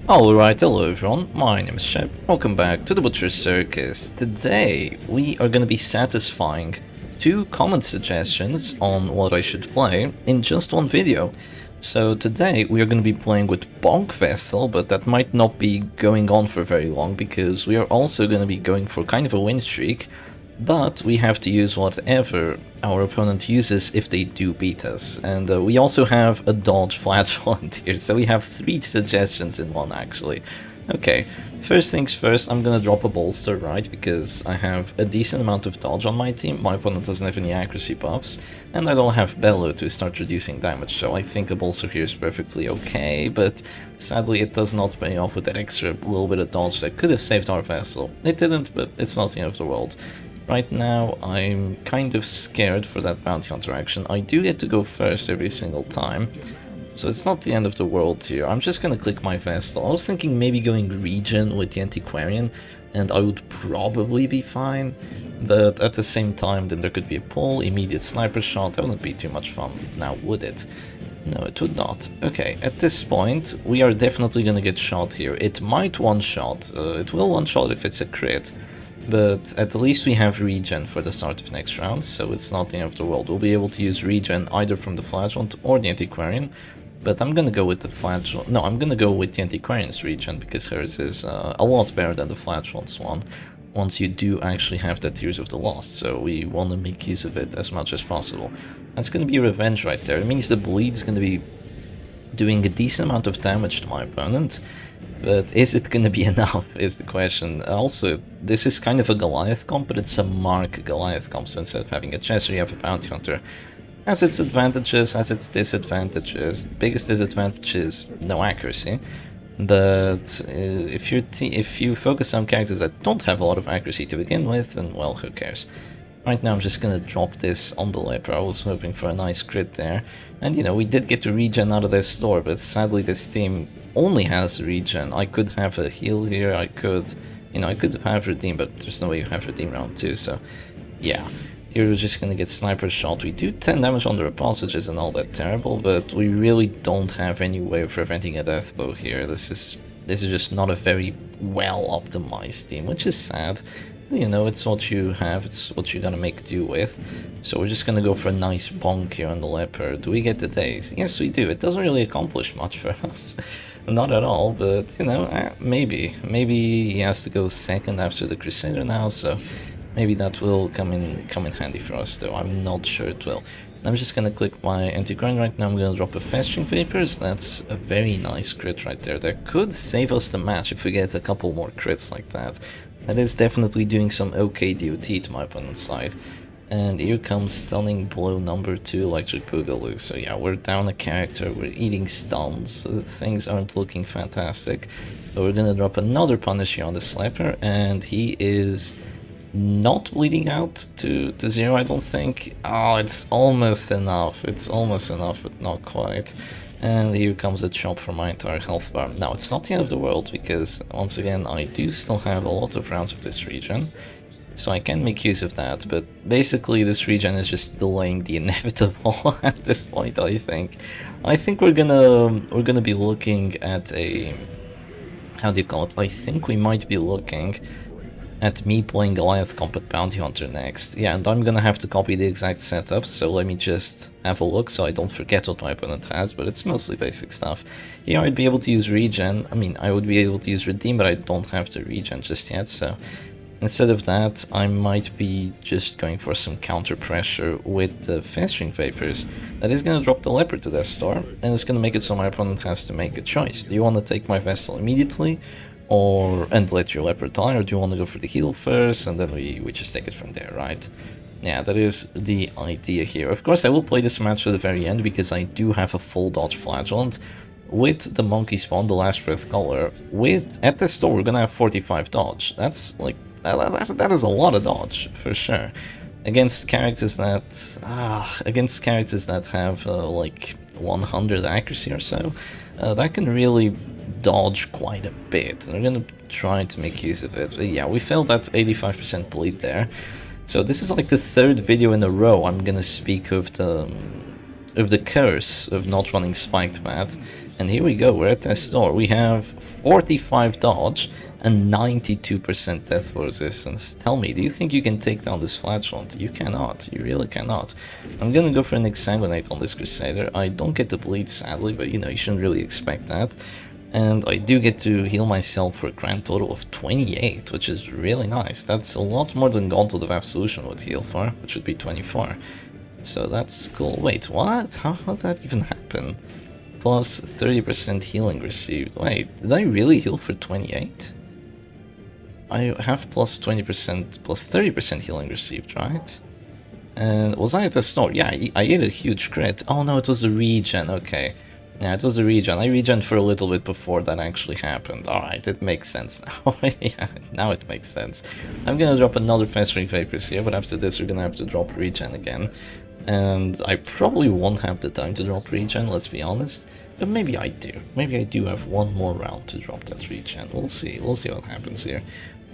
Alright, hello everyone, my name is Shep, welcome back to the Butcher's Circus. Today we are going to be satisfying two comment suggestions on what I should play in just one video. So today we are going to be playing with Bonk Vestal, but that might not be going on for very long because we are also going to be going for kind of a win streak, but we have to use whatever our opponent uses if they do beat us. And we also have a dodge Flagellant here, so we have three suggestions in one actually. Okay, first things first, I'm gonna drop a bolster, right, because I have a decent amount of dodge on my team, my opponent doesn't have any accuracy buffs, and I don't have Bellow to start reducing damage, so I think a bolster here is perfectly okay, but sadly it does not pay off with that extra little bit of dodge that could have saved our Vestal. It didn't, but it's not the end of the world. Right now, I'm kind of scared for that bounty hunter action. I do get to go first every single time, so it's not the end of the world here. I'm just gonna click my Vestal. I was thinking maybe going regen with the Antiquarian, and I would probably be fine, but at the same time, then there could be a pull, immediate sniper shot. That wouldn't be too much fun now, would it? No, it would not. Okay, at this point, we are definitely gonna get shot here. It might one-shot. It will one-shot if it's a crit. But at least we have regen for the start of next round, so it's not the end of the world. We'll be able to use regen either from the Flagellant or the Antiquarian, but I'm gonna go with the Flagellant. No, I'm gonna go with the Antiquarian's regen because hers is a lot better than the Flagellant's one. Once you do actually have that Tears of the Lost, so we want to make use of it as much as possible. That's gonna be revenge right there. It means the bleed is gonna be doing a decent amount of damage to my opponent. But is it gonna be enough, is the question. Also, this is kind of a Goliath comp, but it's a Mark Goliath comp, so instead of having a Chester, you have a Bounty Hunter. Has its advantages, has its disadvantages. Biggest disadvantage is no accuracy. But if you focus on characters that don't have a lot of accuracy to begin with, then well, who cares. Right now I'm just gonna drop this on the leper. I was hoping for a nice crit there. And you know, we did get to regen out of this store, but sadly this team only has regen. I could have a heal here, I could have redeem, but there's no way you have redeem round 2, so yeah. Here we're just gonna get sniper shot. We do 10 damage on the repulse, which isn't all that terrible, but we really don't have any way of preventing a death blow here. This is just not a very well optimized team, which is sad. You know, it's what you have, it's what you're gonna make do with. So we're just gonna go for a nice bonk here on the leper. Do we get the daze? Yes, we do. It doesn't really accomplish much for us. Not at all, but, you know, maybe. Maybe he has to go second after the Crusader now, so maybe that will come in handy for us, though. I'm not sure it will. I'm just gonna click my anti-grind right now. I'm gonna drop a Festering Vapors. That's a very nice crit right there. That could save us the match if we get a couple more crits like that. That is definitely doing some okay DOT to my opponent's side. And here comes Stunning Blow number 2, Electric Boogaloo. So yeah, we're down a character, we're eating stuns, things aren't looking fantastic. But we're gonna drop another punish here on the Slapper, and he is not bleeding out to 0, I don't think. Oh, it's almost enough, but not quite. And here comes a chop for my entire health bar. Now, it's not the end of the world, because, once again, I do still have a lot of rounds of this regen, so I can make use of that, but basically this regen is just delaying the inevitable at this point, I think. I think we're gonna be looking at a... how do you call it? I think we might be looking at me playing Goliath comp at Bounty Hunter next. Yeah, and I'm gonna have to copy the exact setup, so let me just have a look so I don't forget what my opponent has, but it's mostly basic stuff. Here I'd be able to use regen, I would be able to use redeem, but I don't have to regen just yet, so instead of that, I might be just going for some counter pressure with the Festering Vapors. That is gonna drop the leopard to that star, and it's gonna make it so my opponent has to make a choice. Do you want to take my Vestal immediately? And let your leopard die, or do you want to go for the heal first, and then we just take it from there, right? Yeah, that is the idea here. Of course, I will play this match to the very end, because I do have a full dodge Flagellant. With the Monkey Spawn, the Last Breath Color, at this store, we're gonna have 45 dodge. That's like, that is a lot of dodge, for sure. Against characters that have like 100 accuracy or so, that can really dodge quite a bit, and we're gonna try to make use of it. But yeah, we failed that 85% bleed there, so this is like the 3rd video in a row I'm gonna speak of the curse of not running Spiked Bat, And here we go, we're at test store. We have 45 dodge and 92% death resistance. Tell me, do you think you can take down this Flagellant? You cannot, you really cannot. I'm gonna go for an Exsanguinate on this Crusader. I don't get to bleed, sadly, but you know, you shouldn't really expect that. And I do get to heal myself for a grand total of 28, which is really nice. That's a lot more than Gauntlet of Absolution would heal for, which would be 24. So that's cool. Wait, what? How did that even happen? Plus 30% healing received. Wait, did I really heal for 28? I have plus 20%, plus 30% healing received, right? And was I at the store? Yeah, I ate a huge crit. Oh no, it was a regen, okay. Yeah, it was a regen. I regened for a little bit before that actually happened. Alright, it makes sense now. Yeah, now it makes sense. I'm gonna drop another Festering Vapors here, but after this we're gonna have to drop regen again. And I probably won't have the time to drop regen, let's be honest. But maybe I do. Maybe I do have one more round to drop that regen. We'll see what happens here.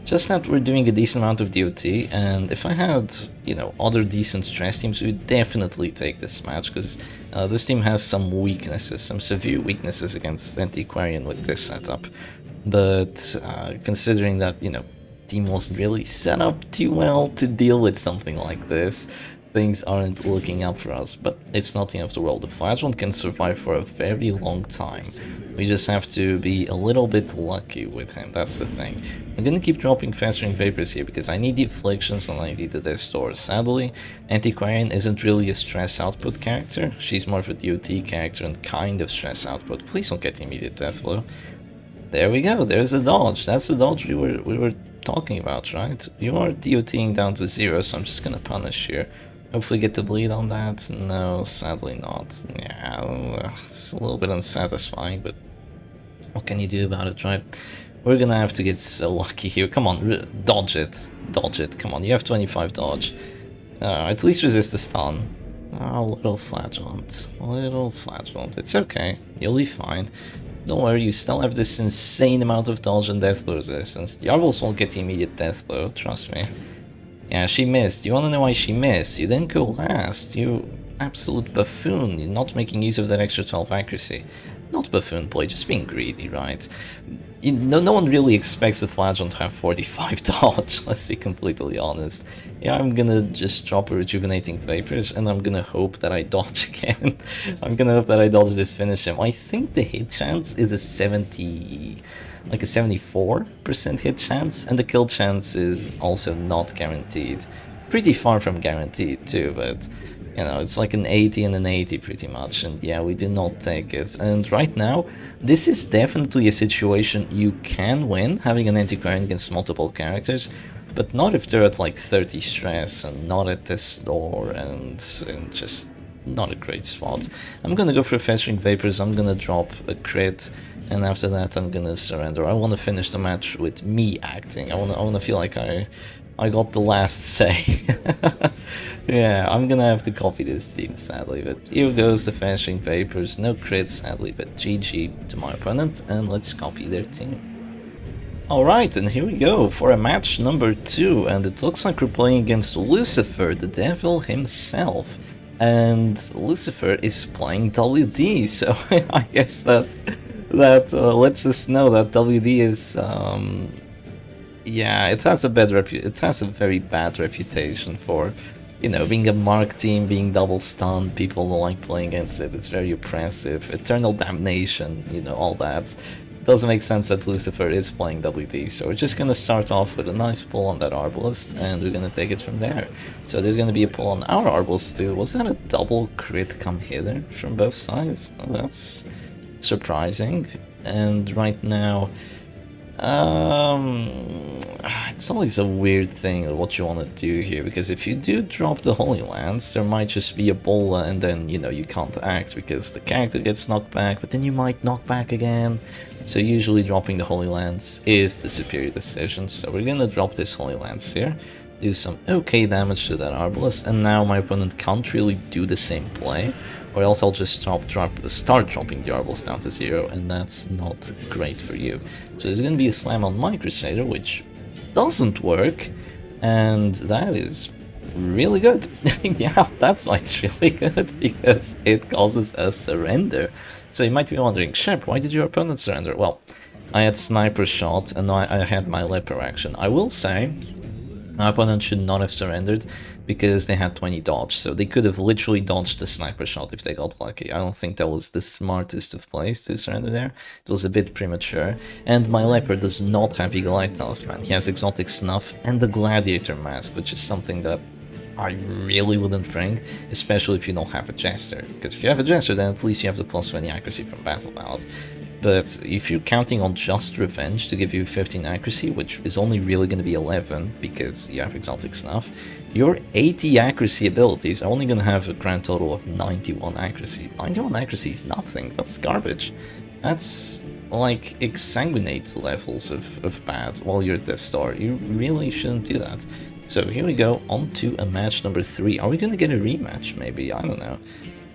Just that we're doing a decent amount of DOT, and if I had, you know, other decent stress teams, we would definitely take this match, because this team has some weaknesses, some severe weaknesses against Antiquarian with this setup. But considering that, you know, team wasn't really set up too well to deal with something like this, things aren't looking up for us, but it's not the end of the world. The Flagellant can survive for a very long time. We just have to be a little bit lucky with him, that's the thing. I'm gonna keep dropping Festering Vapors here because I need the Afflictions and I need the Death Store. Sadly, Antiquarian isn't really a stress output character. She's more of a DOT character and kind of stress output. Please don't get the immediate death blow. There we go, there's a dodge. That's the dodge we were talking about, right? You are DOTing down to 0, so I'm just gonna punish here. Hopefully get to bleed on that. No, sadly not. Yeah, it's a little bit unsatisfying, but what can you do about it, right? We're gonna have to get so lucky here. Come on, dodge it. Dodge it. Come on, you have 25 dodge. At least resist the stun. Oh, little Flagellant. Little Flagellant. It's okay. You'll be fine. Don't worry, you still have this insane amount of dodge and death blow resistance. The Arbals won't get the immediate death blow, trust me. Yeah, she missed. You wanna know why she missed? You didn't go last. You absolute buffoon. You're not making use of that extra 12 accuracy. Not buffoon play, just being greedy, right? No one really expects the Flagellant to have 45 dodge, let's be completely honest. Yeah, I'm gonna just drop a Rejuvenating Vapors and I'm gonna hope that I dodge again. I'm gonna hope that I dodge this finish him. I think the hit chance is a 74% hit chance, and the kill chance is also not guaranteed. Pretty far from guaranteed too, but you know, it's like an 80 and an 80 pretty much, and yeah, we do not take it. And right now, this is definitely a situation you can win, having an Antiquarian against multiple characters, but not if they're at like 30 stress and not at this door and just not a great spot. I'm gonna go for Festering Vapors, I'm gonna drop a crit, and after that I'm gonna surrender. I want to finish the match with me acting. I want to feel like I got the last say. Yeah, I'm gonna have to copy this team, sadly, but here goes the Festering Vapors. No crits, sadly, but GG to my opponent, and let's copy their team. Alright, and here we go for a match number 2, and it looks like we're playing against Lucifer, the devil himself. And Lucifer is playing WD, so I guess that lets us know that WD is yeah, it has a very bad reputation for, you know, being a mark team, being double stunned. People don't like playing against it. It's very oppressive. Eternal damnation, you know, all that. It doesn't make sense that Lucifer is playing WD, so we're just gonna start off with a nice pull on that Arbalist, and we're gonna take it from there. So there's gonna be a pull on our Arbalist too. Was that a double crit come hither from both sides? Well, that's surprising. And right now, it's always a weird thing what you want to do here, because if you do drop the Holy Lance, there might just be a bola and then, you know, you can't act because the character gets knocked back, but then you might knock back again. So usually dropping the Holy Lance is the superior decision, so we're gonna drop this Holy Lance here, do some okay damage to that Arbalist, and now my opponent can't really do the same play, or else I'll just start dropping the Arbalist down to 0, and that's not great for you. So there's going to be a slam on my Crusader, which doesn't work, and that is really good. Yeah, that's why it's really good, because it causes a surrender. So you might be wondering, Shep, why did your opponent surrender? Well, I had sniper shot and I had my leper action. I will say my opponent should not have surrendered because they had 20 dodge, so they could have literally dodged the sniper shot if they got lucky. I don't think that was the smartest of plays to surrender there. It was a bit premature. And my leper does not have Eagle Eye Talisman. He has Exotic Snuff and the Gladiator Mask, which is something that I really wouldn't bring, especially if you don't have a Jester. Because if you have a Jester, then at least you have the plus 20 accuracy from Battle Ballad. But if you're counting on just Revenge to give you 15 accuracy, which is only really going to be 11 because you have Exotic Snuff, your 80 accuracy abilities are only going to have a grand total of 91 accuracy. 91 accuracy is nothing, that's garbage. That's like Exsanguinate levels of bad while you're at Death Star. You really shouldn't do that. So here we go, on to a match number 3. Are we going to get a rematch maybe? I don't know.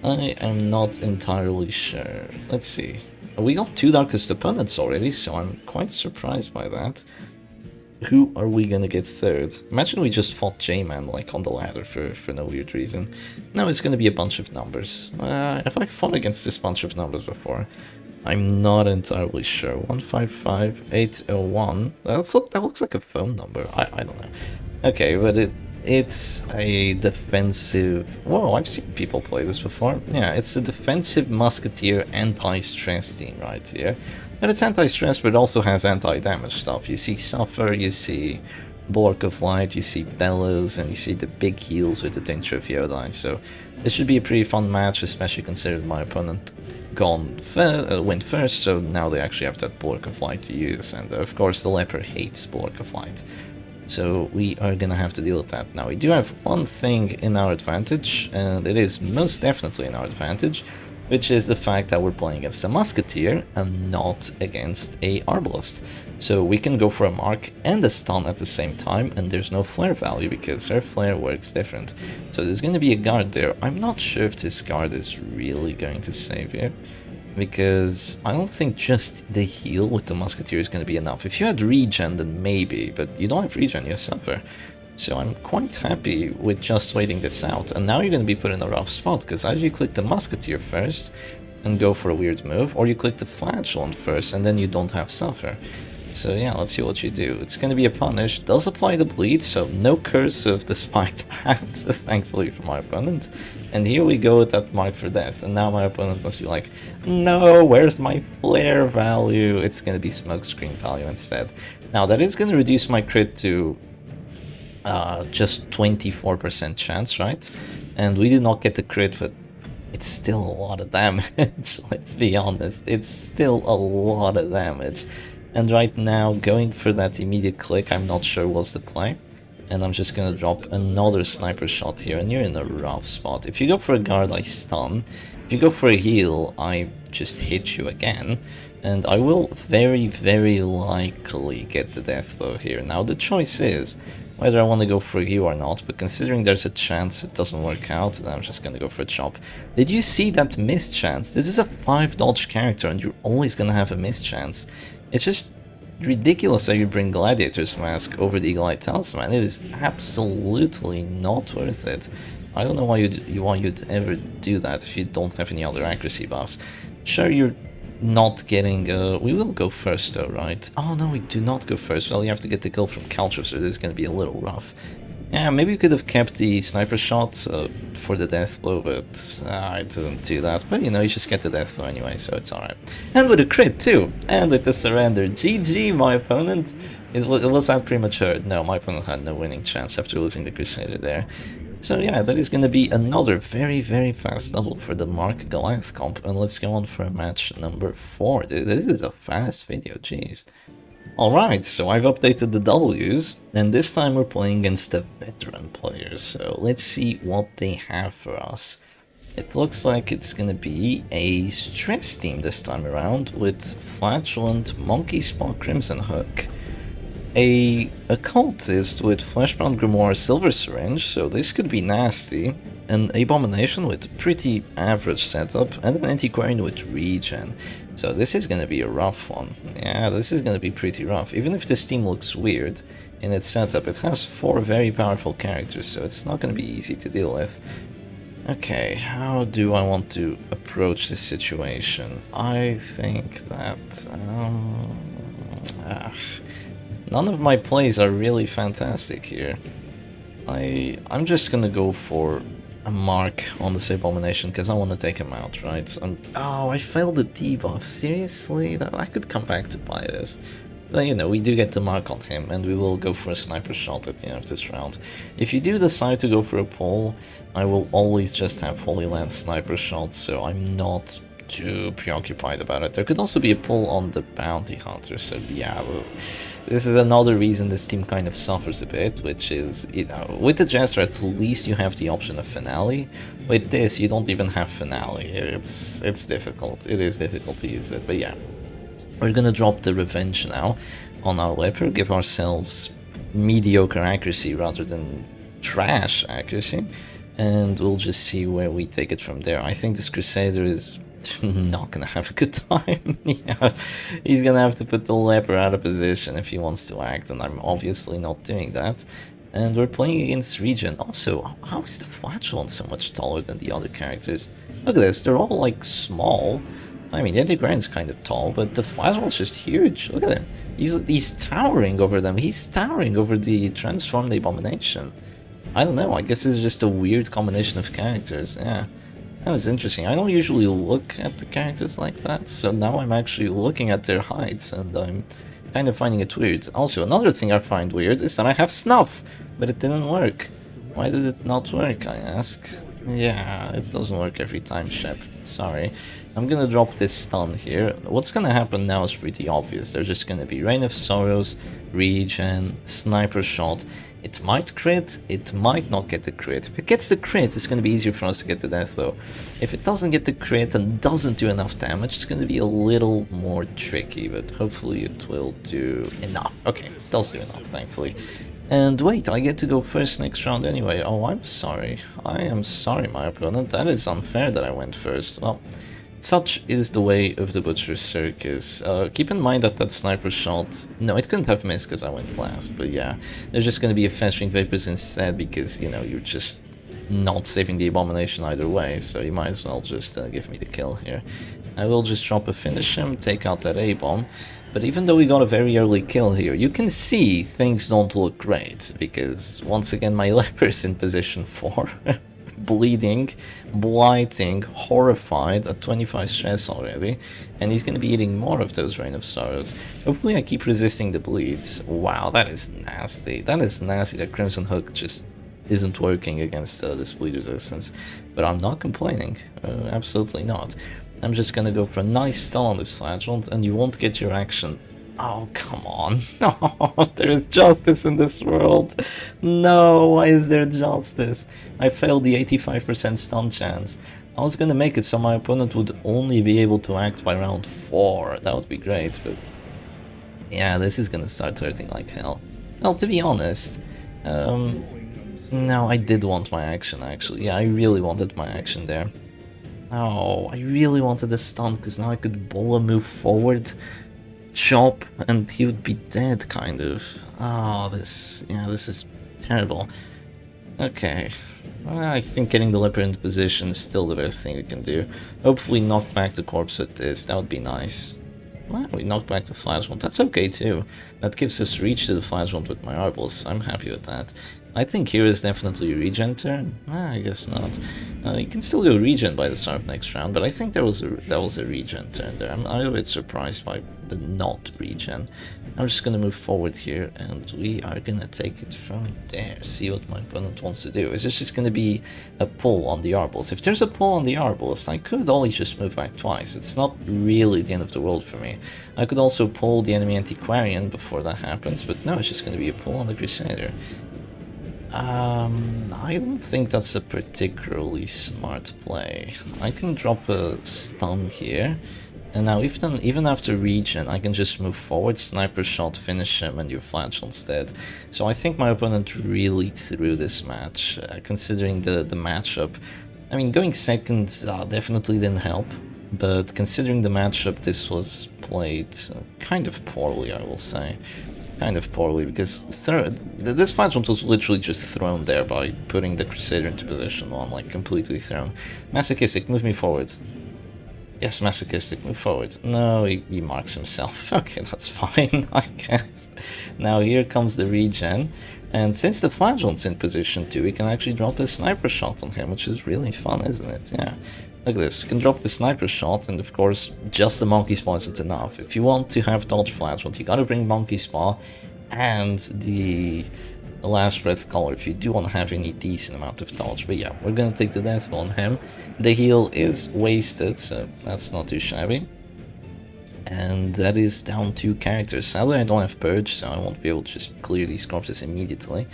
I am not entirely sure. Let's see. We got 2 Darkest Opponents already, so I'm quite surprised by that. Who are we gonna get third? Imagine we just fought J-Man like on the ladder for no weird reason. No, it's gonna be a bunch of numbers. Have I fought against this bunch of numbers before? I'm not entirely sure. 155801. That looks like a phone number. I don't know. Okay, but it's a defensive... Whoa, I've seen people play this before. Yeah, it's a defensive musketeer anti-stress team right here. And it's anti-stress, but it also has anti-damage stuff. You see Suffer, you see Bulwark of Light, you see Bellows, and you see the big heals with the Tincture of Yodai. So this should be a pretty fun match, especially considering my opponent went first, so now they actually have that Bulwark of Light to use. And of course the Leper hates Bulwark of Light. So we are gonna have to deal with that. Now we do have one thing in our advantage, and it is most definitely in our advantage, which is the fact that we're playing against a Musketeer and not against a Arbalest. So we can go for a Mark and a Stun at the same time, and there's no Flare value because her Flare works different. So there's gonna be a guard there. I'm not sure if this guard is really going to save here, because I don't think just the heal with the Musketeer is going to be enough. If you had regen, then maybe, but you don't have regen, you Suffer. So I'm quite happy with just waiting this out. And now you're going to be put in a rough spot, because either you click the Musketeer first and go for a weird move, or you click the Flagellant first and then you don't have Suffer. So yeah, let's see what you do. It's going to be a punish, does apply the bleed, so no curse of the spiked bat, thankfully for my opponent. And here we go with that mark for death, and now my opponent must be like, no, where's my flare value? It's going to be smokescreen value instead. Now that is going to reduce my crit to just 24% chance, right? And we did not get the crit, but it's still a lot of damage, let's be honest, it's still a lot of damage. And right now, going for that immediate click, I'm not sure what's the play. And I'm just gonna drop another sniper shot here, and you're in a rough spot. If you go for a guard, I stun. If you go for a heal, I just hit you again. And I will very, very likely get the death blow here. Now the choice is whether I want to go for a heal or not, but considering there's a chance it doesn't work out, then I'm just gonna go for a chop. Did you see that miss chance? This is a 5 dodge character, and you're always gonna have a miss chance. It's just ridiculous that you bring Gladiator's Mask over the Eagle Eye Talisman. It is absolutely not worth it. I don't know why you'd ever do that if you don't have any other accuracy buffs. Sure, you're not getting... we will go first though, right? Oh no, we do not go first. Well, you have to get the kill from Caltra, so this is going to be a little rough. Yeah, maybe we could have kept the sniper shot for the death blow, but I didn't do that. But you know, you just get the death blow anyway, so it's alright. And with a crit too, and with the surrender. GG, my opponent. It was that premature. No, my opponent had no winning chance after losing the Crusader there. So yeah, that is going to be another very, very fast double for the Mark Goliath comp. And let's go on for match number 4. This is a fast video, jeez. Alright, so I've updated the W's, and this time we're playing against the veteran players, so let's see what they have for us. It looks like it's gonna be a stress team this time around, with Flagellant, Monkey Spot, Crimson Hook. a occultist with Fleshbound Grimoire Silver Syringe, so this could be nasty. An Abomination with pretty average setup, and an Antiquarian with regen. So this is gonna be a rough one. Yeah, this is gonna be pretty rough. Even if this team looks weird in its setup, it has 4 very powerful characters, so it's not gonna be easy to deal with. Okay, how do I want to approach this situation? I think that... none of my plays are really fantastic here. I'm just gonna go for a mark on this Abomination because I want to take him out, right? Oh, I failed the debuff. Seriously? I could come back to buy this. But you know, we do get the mark on him, and we will go for a sniper shot at the end of this round. If you do decide to go for a pull, I will always just have Holy Land sniper shots, so I'm not too preoccupied about it. There could also be a pull on the Bounty Hunter, so yeah, this is another reason this team kind of suffers a bit, which is, you know, with the Jester at least you have the option of Finale. With this, you don't even have Finale. It's difficult. It is difficult to use it, but yeah. We're gonna drop the Revenge now on our Leper, give ourselves mediocre accuracy rather than trash accuracy, and we'll just see where we take it from there. I think this Crusader is not gonna have a good time. Yeah, he's gonna have to put the Leper out of position if he wants to act, and I'm obviously not doing that. And we're playing against Regen. Also, how is the Flagellant so much taller than the other characters? Look at this, they're all like small. I mean, the Antiquarian's kind of tall, but the Flagellant's just huge. Look at him. He's towering over them. He's towering over the transformed Abomination. I don't know, I guess it's just a weird combination of characters, yeah. That was interesting. I don't usually look at the characters like that, so now I'm actually looking at their heights, and I'm kind of finding it weird. Also, another thing I find weird is that I have Snuff, but it didn't work. Why did it not work, I ask? Yeah, it doesn't work every time, Shep. Sorry. I'm gonna drop this stun here. What's gonna happen now is pretty obvious. There's just gonna be Rain of Sorrows, Regen, Sniper Shot. It might crit, it might not get the crit. If it gets the crit, it's gonna be easier for us to get the death blow. If it doesn't get the crit and doesn't do enough damage, it's gonna be a little more tricky, but hopefully it will do enough. Okay, it does do enough, thankfully. And wait, I get to go first next round anyway. Oh, I'm sorry. I am sorry, my opponent. That is unfair that I went first. Well, such is the way of the Butcher's Circus. Keep in mind that sniper shot... No, it couldn't have missed because I went last, but yeah. There's just going to be a Festering Vapors instead because, you know, you're just not saving the Abomination either way, so you might as well just give me the kill here. I will just drop a Finish Him, take out that A-bomb, but even though we got a very early kill here, you can see things don't look great, because once again my Leper's in position 4. Bleeding, blighting, horrified at 25 stress already, and he's going to be eating more of those Rain of Sorrows. Hopefully I keep resisting the bleeds. Wow, that is nasty. That is nasty that Crimson Hook just isn't working against this bleed resistance. But I'm not complaining, absolutely not. I'm just going to go for a nice stun on this Flagellant, and you won't get your action. Oh, come on. No, there is justice in this world. No, why is there justice? I failed the 85% stun chance. I was gonna make it so my opponent would only be able to act by round 4. That would be great, but... yeah, this is gonna start hurting like hell. Well, to be honest... no, I did want my action, actually. Yeah, I really wanted my action there. Oh, I really wanted a stun, because now I could bola move forward, chop, and he would be dead, kind of. Oh, this is terrible. Okay, well, I think getting the Leper into position is still the best thing we can do. Hopefully knock back the corpse with this, that would be nice. Well, we knocked back the Flagellant, that's okay too. That gives us reach to the Flagellant with my Arbals, I'm happy with that. I think here is definitely a regen turn. I guess not. You can still go regen by the start of next round, but I think that was a regen turn there. I'm a bit surprised by the not regen. I'm just gonna move forward here, and we are gonna take it from there. See what my opponent wants to do. Is this just gonna be a pull on the Arbals? If there's a pull on the Arbals, I could always just move back twice. It's not really the end of the world for me. I could also pull the enemy Antiquarian before that happens, but no, it's just gonna be a pull on the Crusader. I don't think that's a particularly smart play. I can drop a stun here, And now even after regen, I can just move forward, sniper shot, finish him, and your Flagellant's dead. So I think my opponent really threw this match, considering the matchup. I mean, going second definitely didn't help, but considering the matchup, this was played kind of poorly, I will say. Kind of poorly, because this Flagellant was literally just thrown there by putting the Crusader into position 1, like completely thrown. Masochistic, move me forward. Yes, Masochistic, move forward. No, he marks himself. Okay, that's fine, I guess. Now here comes the regen, and since the Flagellant's in position 2, we can actually drop a sniper shot on him, which is really fun, isn't it? Yeah. Look at this, you can drop the sniper shot, and of course, just the Monkey Spa isn't enough. If you want to have dodge Flagellant, you gotta bring Monkey Spa and the Last Breath Collar if you do want to have any decent amount of dodge. But yeah, we're gonna take the death on him. The heal is wasted, so that's not too shabby. And that is down 2 characters. Sadly, I don't have Purge, so I won't be able to just clear these corpses immediately.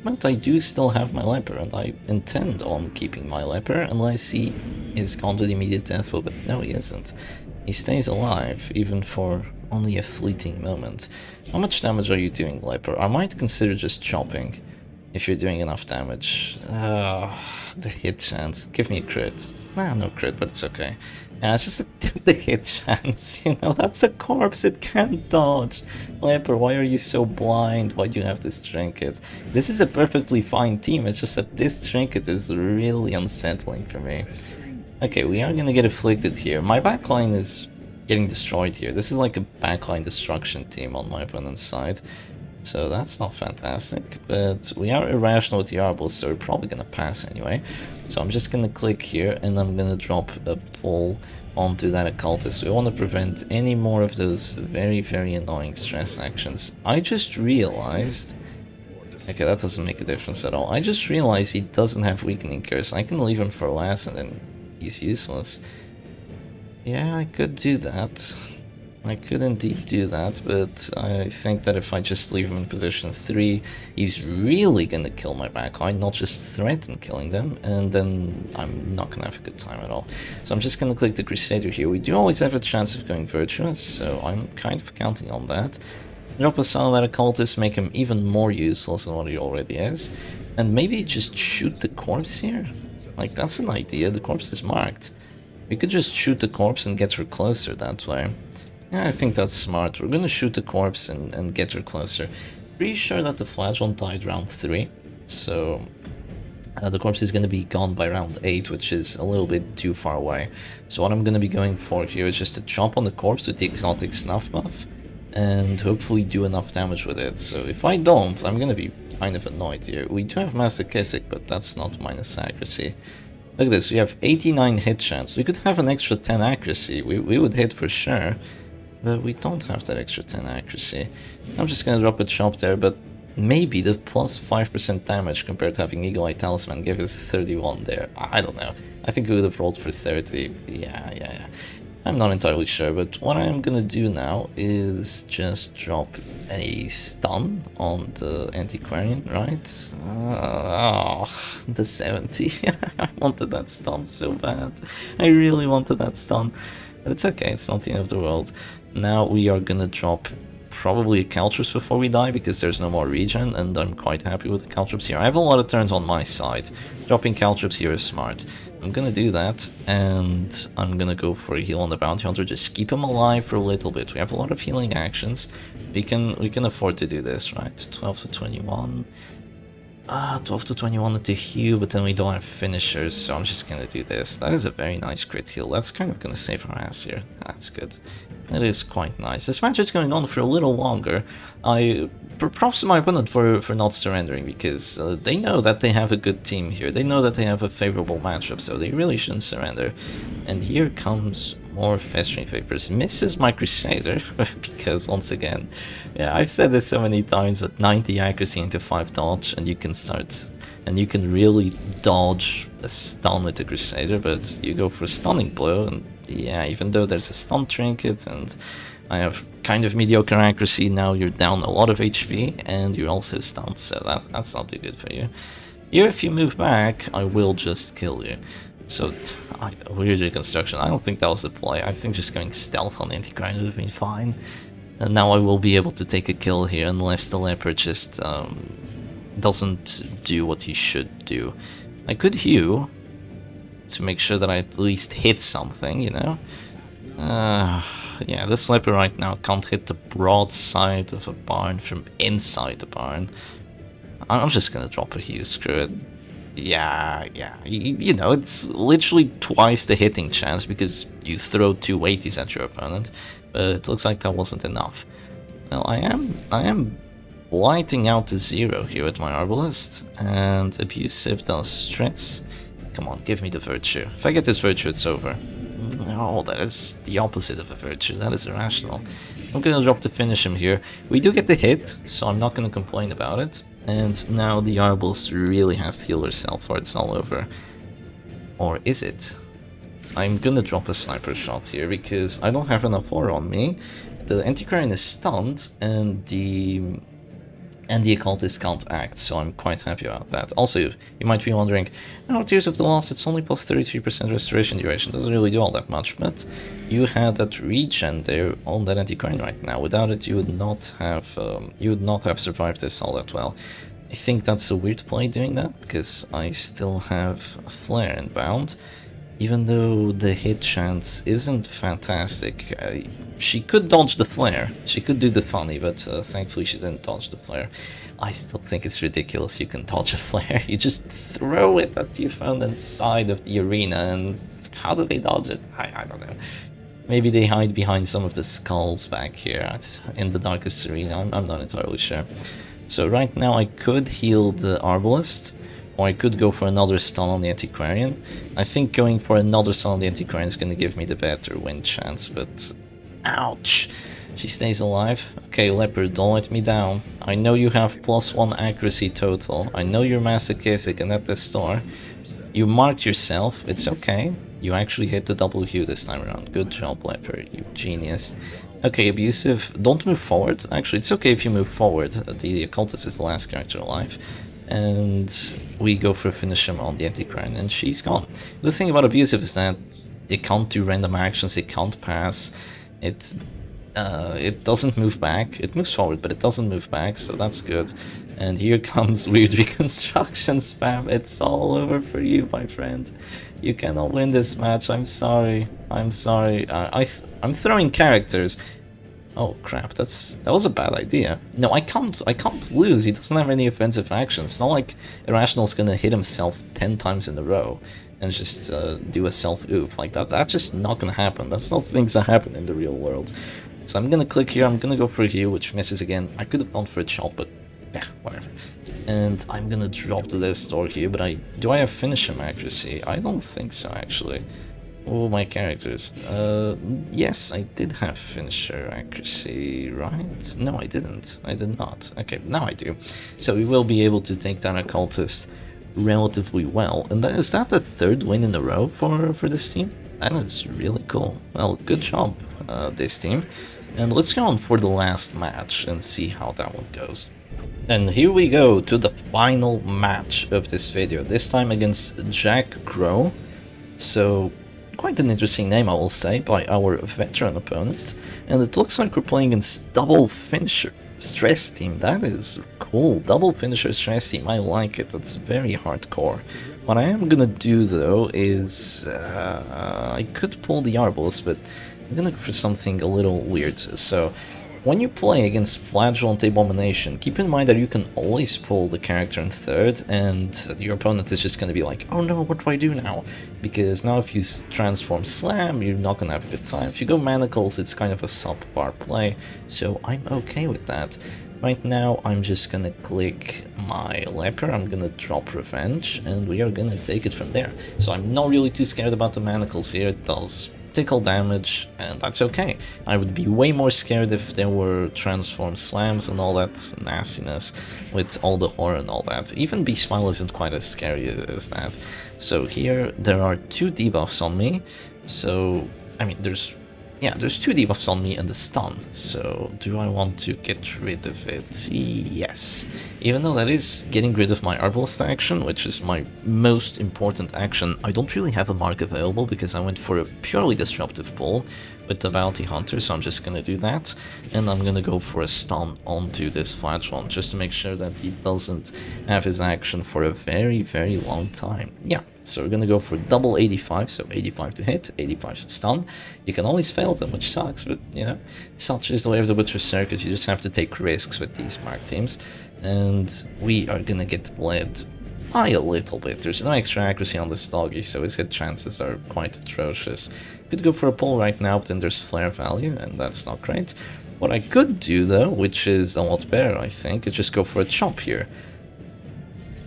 But I do still have my leper, and I intend on keeping my leper unless he is gone to the immediate death pool, but no, he isn't. He stays alive, even for only a fleeting moment. How much damage are you doing, leper? I might consider just chopping, if you're doing enough damage. The hit chance. Give me a crit. Nah, no crit, but it's okay. Yeah, it's just the hit chance, you know, that's a corpse, it can't dodge. Leper, why are you so blind? Why do you have this trinket? This is a perfectly fine team, it's just that this trinket is really unsettling for me. Okay, we are gonna get afflicted here. My backline is getting destroyed here. This is like a backline destruction team on my opponent's side. So that's not fantastic, but we are irrational with the Arbles, so we're probably gonna pass anyway. So I'm just gonna click here, and I'm gonna drop a pull onto that occultist. We want to prevent any more of those very, very annoying stress actions. I just realized... Okay, that doesn't make a difference at all. I just realized he doesn't have weakening curse. I can leave him for last, and then he's useless. Yeah, I could do that. I could indeed do that, but I think that if I just leave him in position 3, he's really gonna kill my backline, not just threaten killing them, and then I'm not gonna have a good time at all. So I'm just gonna click the Crusader here. We do always have a chance of going virtuous, so I'm kind of counting on that. Drop a Silent Occultist, make him even more useless than what he already is, and maybe just shoot the corpse here? Like, that's an idea, the corpse is marked. We could just shoot the corpse and get her closer that way. Yeah, I think that's smart. We're gonna shoot the corpse and get her closer. Pretty sure that the Flagellant died round 3, so the corpse is gonna be gone by round 8, which is a little bit too far away. So what I'm gonna be going for here is just to chomp on the corpse with the exotic snuff buff, and hopefully do enough damage with it. So if I don't, I'm gonna be kind of annoyed here. We do have Masochistic, but that's not minus accuracy. Look at this, we have 89 hit chance. We could have an extra 10 accuracy, we would hit for sure. But we don't have that extra 10 accuracy. I'm just gonna drop a chop there, but maybe the plus 5% damage compared to having Eagle Eye Talisman gave us 31 there. I don't know. I think we would have rolled for 30. Yeah. I'm not entirely sure, but what I'm gonna do now is just drop a stun on the Antiquarian, right? The 70. I wanted that stun so bad. I really wanted that stun. But it's okay, it's not the end of the world. Now we are gonna drop probably a Caltrops before we die, because there's no more regen, and I'm quite happy with the Caltrops here. I have a lot of turns on my side. Dropping Caltrops here is smart. I'm gonna do that, and I'm gonna go for a heal on the Bounty Hunter, just keep him alive for a little bit. We have a lot of healing actions. We can afford to do this, right? 12 to 21. 12 to 21 into Hue, but then we don't have finishers, so I'm just gonna do this. That is a very nice crit heal. That's kind of gonna save our ass here. That's good. That is quite nice. This match is going on for a little longer. Props to my opponent for not surrendering, because they know that they have a good team here. They know that they have a favorable matchup, so they really shouldn't surrender. And here comes more Festering Vapors. Misses my Crusader, because once again, yeah, I've said this so many times, but 90 accuracy into 5 dodge, and you can start, and you can really dodge a stun with the Crusader, but you go for a stunning blow, and yeah, even though there's a stun trinket, and I have kind of mediocre accuracy, now you're down a lot of HP, and you're also stunned, so that's not too good for you. Here, if you move back, I will just kill you. So, weird reconstruction. I don't think that was the play. I think just going stealth on the Anticrine would have been fine. And now I will be able to take a kill here unless the leopard just doesn't do what he should do. I could hew to make sure that I at least hit something, you know? Yeah, this leopard right now can't hit the broad side of a barn from inside the barn. I'm just gonna drop a hew, screw it. Yeah, you know, it's literally twice the hitting chance because you throw 2 weighties at your opponent, but it looks like that wasn't enough. Well, I am lighting out to 0 here with my Arbalist, and Abusive does stress. Come on, give me the Virtue. If I get this Virtue, it's over. Oh, that is the opposite of a Virtue. That is irrational. I'm gonna drop to finish him here. We do get the hit, so I'm not gonna complain about it. And now the Arbalist really has to heal herself or it's all over. Or is it? I'm gonna drop a sniper shot here because I don't have enough ore on me. The Antiquarian is stunned and the Occultist can't act, so I'm quite happy about that. Also, you might be wondering, oh, Tears of the Lost, it's only plus 33% restoration duration, doesn't really do all that much, but you had that regen there on that Antiquarian right now. Without it, you would not have survived this all that well. I think that's a weird play doing that, because I still have a Flare inbound. Even though the hit chance isn't fantastic, she could dodge the flare, she could do the funny, but thankfully she didn't dodge the flare. I still think it's ridiculous you can dodge a flare, you just throw it at your found inside of the arena, and how do they dodge it? I don't know. Maybe they hide behind some of the skulls back here in the Darkest Arena, I'm not entirely sure. So right now I could heal the Arbalist, or I could go for another stun on the Antiquarian. I think going for another stun on the Antiquarian is going to give me the better win chance, but... ouch! She stays alive. Okay, Leopard, don't let me down. I know you have +1 accuracy total. I know you're masochistic and at the store. You marked yourself, it's okay. You actually hit the double hew this time around. Good job, Leopard, you genius. Okay, Abusive, don't move forward. Actually, it's okay if you move forward. The Occultist is the last character alive. And we go for a finish him on the Anticrine, and she's gone. The thing about Abusive is that it can't do random actions, it can't pass, it doesn't move back. It moves forward, but it doesn't move back, so that's good. And here comes weird reconstruction spam. It's all over for you, my friend. You cannot win this match. I'm sorry. I'm sorry. I'm throwing characters. Oh crap, that was a bad idea. No, I can't lose. He doesn't have any offensive actions. It's not like Irrational's gonna hit himself 10 times in a row and just do a self-oof like that. That's just not gonna happen. That's not things that happen in the real world. So I'm gonna click here, I'm gonna go for a hew, which misses again. I could have gone for a chop, but yeah, whatever. And I'm gonna drop to this door here, but do I have finish him accuracy? I don't think so, actually. Oh, my characters. Yes, I did have finisher accuracy, right? No, I didn't. I did not. Okay, now I do. So we will be able to take down Occultist relatively well. And is that the 3rd win in a row for this team? That is really cool. Well, good job, this team. And let's go on for the last match and see how that one goes. And here we go to the final match of this video. This time against Jack Crow. So... quite an interesting name, I will say, by our veteran opponent. And it looks like we're playing against double finisher stress team. That is cool. Double finisher stress team. I like it. That's very hardcore. What I am gonna do though is I could pull the Arbalist, but I'm gonna go for something a little weird. So when you play against Flagellant Abomination, keep in mind that you can always pull the character in 3rd, and your opponent is just going to be like, oh no, what do I do now? Because now if you transform Slam, you're not going to have a good time. If you go Manacles, it's kind of a subpar play, so I'm okay with that. Right now, I'm just going to click my Leper, I'm going to drop Revenge, and we are going to take it from there. So I'm not really too scared about the Manacles here, it does tickle damage, and that's okay. I would be way more scared if there were transform slams and all that nastiness with all the horror and all that. Even Beast Smile isn't quite as scary as that. So here there are 2 debuffs on me, so I mean there's yeah, there's 2 debuffs on me and the stun, so do I want to get rid of it? Yes. Even though that is getting rid of my Arbalist action, which is my most important action, I don't really have a mark available because I went for a purely disruptive pull with the Bounty Hunter, so I'm just gonna do that, and I'm gonna go for a stun onto this Flagellant, just to make sure that he doesn't have his action for a very, very long time. Yeah. So we're gonna go for double 85, so 85 to hit, 85 to stun. You can always fail them, which sucks, but you know, such is the way of the Butcher Circus. You just have to take risks with these mark teams, and we are gonna get bled by a little bit. There's no extra accuracy on this doggy, so his hit chances are quite atrocious. Could go for a pull right now, but then there's flare value, and that's not great. What I could do though, which is a lot better I think, is just go for a chop here,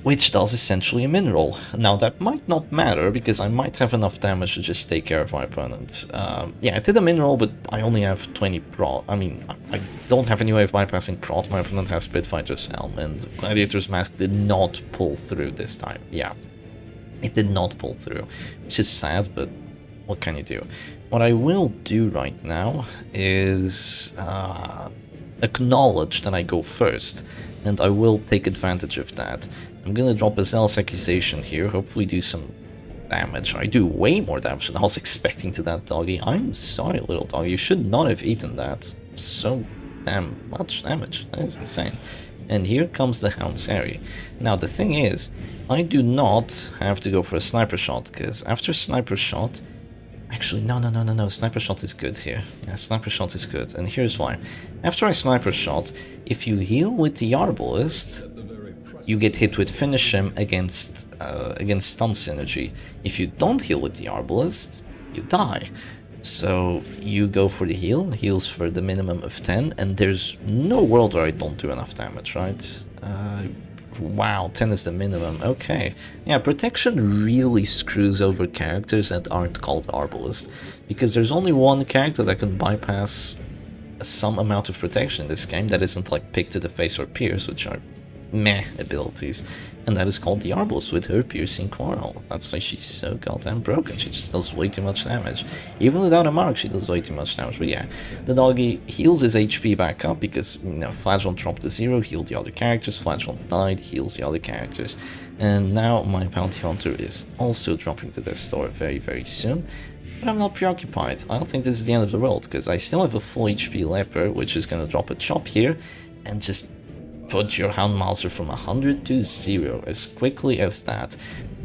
which does essentially a min roll. Now that might not matter, because I might have enough damage to just take care of my opponent. Yeah, I did a min roll, but I only have 20 prot. I mean, I don't have any way of bypassing prot. My opponent has Pitfighter's Helm, and Gladiator's Mask did not pull through this time. Yeah, it did not pull through, which is sad, but what can you do? What I will do right now is acknowledge that I go first, and I will take advantage of that. I'm gonna drop a Zealous Accusation here, hopefully do some damage. I do way more damage than I was expecting to that doggy. I'm sorry, little doggy, you should not have eaten that. So damn much damage, that is insane. And here comes the Houndsary. Now the thing is, I do not have to go for a Sniper Shot, because after Sniper Shot... Actually, no, Sniper Shot is good here. Yeah, Sniper Shot is good, and here's why. After I Sniper Shot, if you heal with the Arbalist, you get hit with Finish Him against stun synergy. If you don't heal with the Arbalist, you die. So you go for the heal, heals for the minimum of 10, and there's no world where I don't do enough damage, right? Wow, 10 is the minimum, okay. Yeah, protection really screws over characters that aren't called Arbalist, because there's only one character that can bypass some amount of protection in this game that isn't like Pick to the Face or Pierce, which are meh abilities, and that is called the Arbalist with her Piercing Quarrel. That's why she's so goddamn broken, she just does way too much damage. Even without a mark, she does way too much damage, but yeah. The doggy heals his HP back up because, you know, Flagellant dropped to 0, healed the other characters, Flagellant died, heals the other characters. And now my Bounty Hunter is also dropping to the store very, very soon. But I'm not preoccupied. I don't think this is the end of the world, because I still have a full HP Leper, which is gonna drop a chop here, and just put your Houndmaster from 100 to 0 as quickly as that.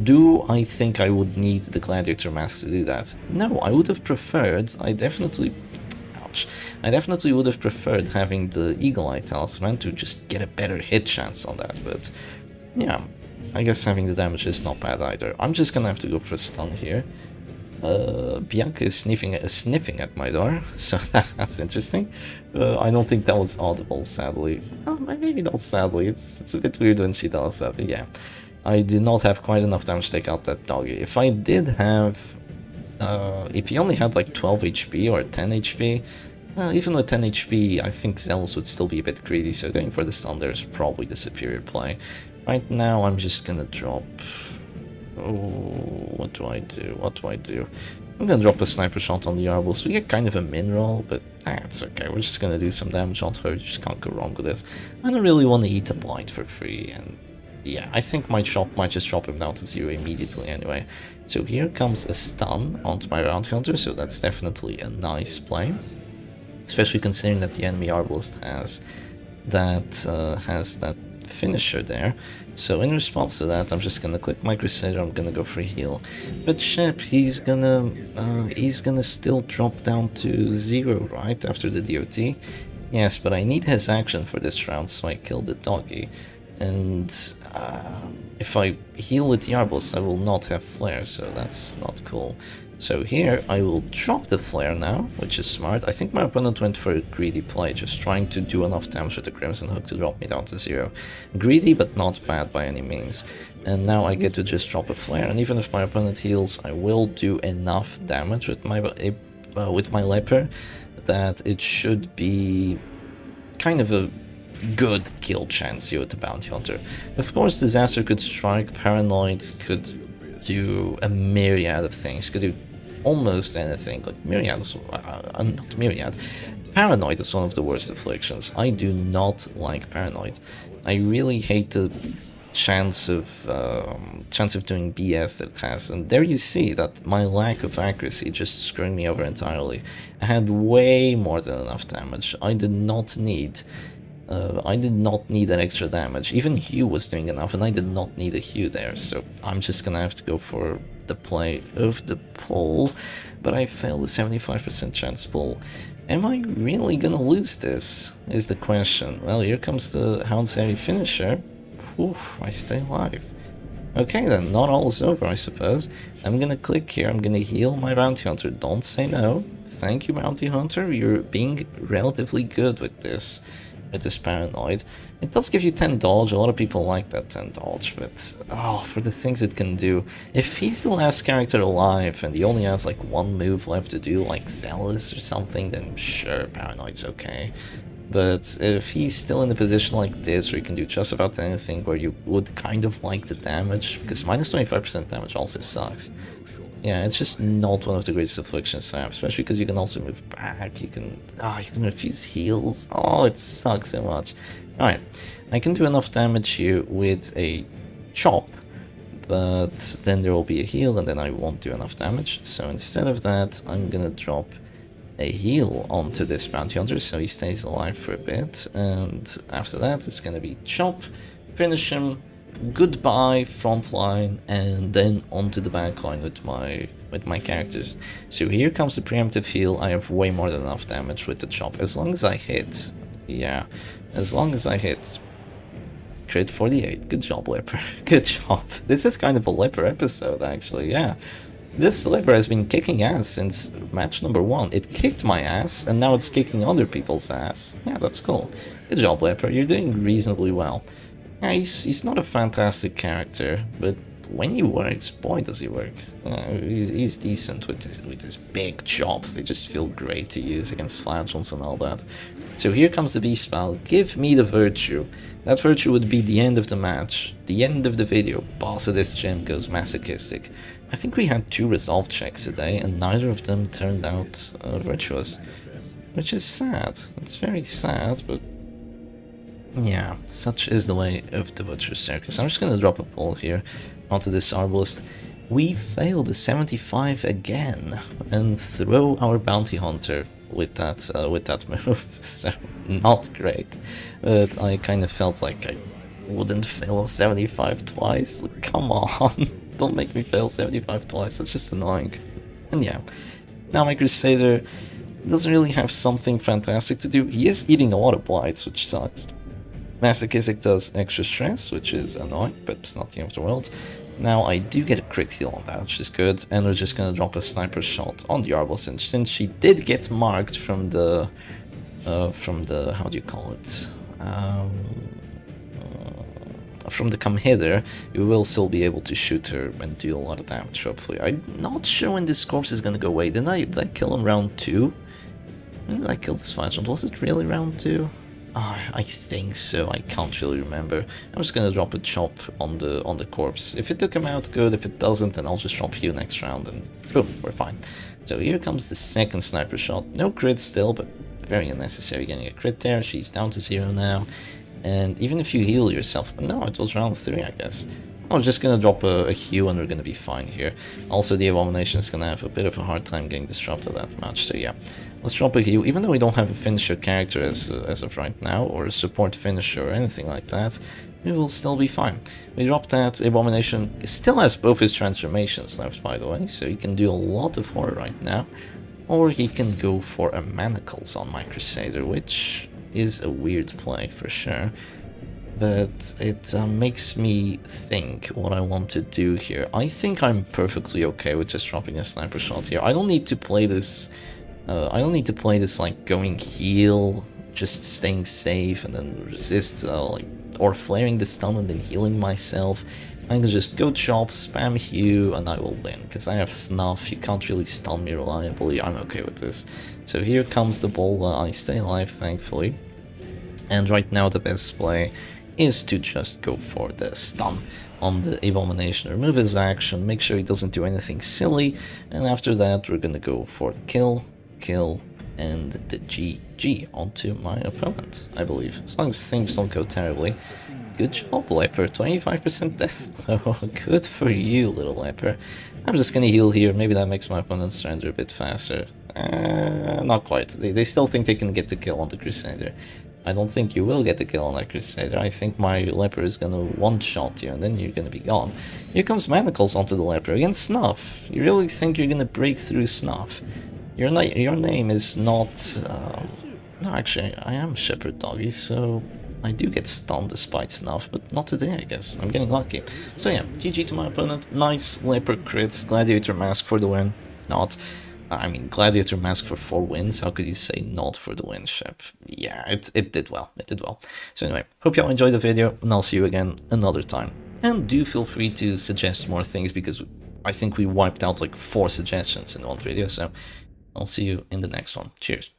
Do I think I would need the Gladiator Mask to do that? No, I would have preferred, I definitely would have preferred having the Eagle Eye Talisman to just get a better hit chance on that, but yeah, I guess having the damage is not bad either. I'm just gonna have to go for a stun here. Bianca is sniffing at my door, so that's interesting. I don't think that was audible, sadly. Oh, maybe not sadly, it's a bit weird when she does that, but yeah. I do not have quite enough damage to take out that doggy. If I did have... if he only had like 12 HP or 10 HP, even with 10 HP, I think Zealous would still be a bit greedy, so going for the stun there is probably the superior play. Right now, I'm just gonna drop... Oh, what do I do? I'm gonna drop a Sniper Shot on the Arbalist. We get kind of a min roll, but that's okay. We're just gonna do some damage on her. You just can't go wrong with this. I don't really want to eat a blind for free, and yeah, I think my chop might just drop him down to 0 immediately anyway. So here comes a stun onto my Round Hunter, so that's definitely a nice play. Especially considering that the enemy Arbalist has that finisher there. So in response to that, I'm just gonna click my Crusader, I'm gonna go for a heal. But Shep, he's gonna still drop down to 0, right, after the DOT? Yes, but I need his action for this round, so I kill the doggy. And if I heal with the Arbalist, I will not have flare, so that's not cool. So here, I will drop the flare now, which is smart. I think my opponent went for a greedy play, just trying to do enough damage with the Crimson Hook to drop me down to 0. Greedy, but not bad by any means. And now I get to just drop a flare, and even if my opponent heals, I will do enough damage with my Leper that it should be kind of a good kill chance here with the Bounty Hunter. Of course, Disaster could strike, Paranoid could do a myriad of things, could do almost anything. Like Myriad is, not Myriad, Paranoid is one of the worst afflictions. I do not like Paranoid. I really hate the chance of doing BS that it has, and there you see that my lack of accuracy just screwed me over entirely. I had way more than enough damage. I did not need that extra damage. Even Hugh was doing enough, and I did not need a Hugh there, so I'm just gonna have to go for the play of the pull, but I failed the 75% chance pull. Am I really gonna lose this, is the question. Well, here comes the Hound's finisher. Oof, I stay alive. Okay then, not all is over, I suppose. I'm gonna click here, I'm gonna heal my Bounty Hunter. Don't say no. Thank you, Bounty Hunter, you're being relatively good with this Paranoid. It does give you 10 dodge, a lot of people like that 10 dodge, but oh, for the things it can do. If he's the last character alive and he only has like one move left to do, like Zealous or something, then sure, Paranoid's okay. But if he's still in a position like this, where you can do just about anything, where you would kind of like the damage, because minus 25% damage also sucks. Yeah, it's just not one of the greatest afflictions I have, especially because you can also move back, you can refuse heals. Oh, it sucks so much. Alright, I can do enough damage here with a chop, but then there will be a heal and then I won't do enough damage. So instead of that, I'm gonna drop a heal onto this Bounty Hunter so he stays alive for a bit, and after that it's gonna be chop, finish him, goodbye frontline, and then onto the backline with my characters. So here comes the preemptive heal. I have way more than enough damage with the chop, as long as I hit. Yeah, as long as I hit. Crit 48, good job Leper, good job. This is kind of a Leper episode actually, yeah. This Leper has been kicking ass since match number 1. It kicked my ass, and now it's kicking other people's ass. Yeah, that's cool. Good job Leper, you're doing reasonably well. Yeah, he's not a fantastic character, but when he works, boy does he work. He's decent with his big chops. They just feel great to use against Flagellants and all that. So here comes the Beast Spell. Give me the Virtue. That Virtue would be the end of the match, the end of the video. Boss of this gym goes masochistic. I think we had 2 resolve checks today, and neither of them turned out virtuous, which is sad. It's very sad, but yeah, such is the way of the Butcher Circus. I'm just gonna drop a poll here onto this Arbalist. We failed the 75 again, and throw our Bounty Hunter with that move. So not great, but I kind of felt like I wouldn't fail 75 twice. Like, come on, don't make me fail 75 twice. That's just annoying. And yeah, now my Crusader doesn't really have something fantastic to do. He is eating a lot of blights, which sucks. Masochistic does extra stress, which is annoying, but it's not the end of the world. Now I do get a crit heal on that, which is good, and we're just gonna drop a sniper shot on the Arbalist, since she did get marked from the how do you call it? From the come hither, you will still be able to shoot her and do a lot of damage, hopefully. I'm not sure when this corpse is gonna go away. Did I kill him round 2? When did I kill this Flagellant? Was it really round 2? I think so, I can't really remember. I'm just gonna drop a chop on the corpse. If it took him out, good. If it doesn't, then I'll just drop Hugh next round and boom, we're fine. So here comes the second sniper shot. No crit still, but very unnecessary getting a crit there. She's down to 0 now. And even if you heal yourself... No, it was round 3, I guess. I'm just gonna drop a Hugh and we're gonna be fine here. Also, the Abomination is gonna have a bit of a hard time getting disrupted that much, so yeah. Let's drop a Hugh. Even though we don't have a finisher character as of right now, or a support finisher or anything like that, we will still be fine. We drop that. Abomination still has both his transformations left, by the way, so he can do a lot of horror right now. Or he can go for a Manacles on my Crusader, which is a weird play for sure. But it makes me think what I want to do here. I think I'm perfectly okay with just dropping a sniper shot here. I don't need to play this... like going heal, just staying safe and then resist, or flaring the stun and then healing myself. I can just go chop, spam Hugh, and I will win, because I have snuff. You can't really stun me reliably. I'm okay with this. So here comes the ball. I stay alive, thankfully. And right now the best play is to just go for the stun. on the Abomination, remove his action, make sure he doesn't do anything silly, and after that we're gonna go for kill, kill, and the GG onto my opponent, I believe. As long as things don't go terribly. Good job, Leper. 25% death. Oh, good for you, little Leper. I'm just gonna heal here. Maybe that makes my opponent's surrender a bit faster. Not quite. They still think they can get the kill on the Crusader. I don't think you will get the kill on that Crusader. I think my Leper is gonna one-shot you, and then you're gonna be gone. Here comes Manacles onto the Leper against Snuff. You really think you're gonna break through Snuff? Your name is not... No, actually, I am Shepherd Doggy, so... I do get stunned despite Snuff, but not today, I guess. I'm getting lucky. So yeah, GG to my opponent. Nice Leper crits. Gladiator Mask for the win. Not. I mean, Gladiator Mask for 4 wins. How could you say not for the win, Shep? Yeah, it did well. It did well. So anyway, hope y'all enjoyed the video, and I'll see you again another time. And do feel free to suggest more things, because I think we wiped out like 4 suggestions in one video, so I'll see you in the next one. Cheers.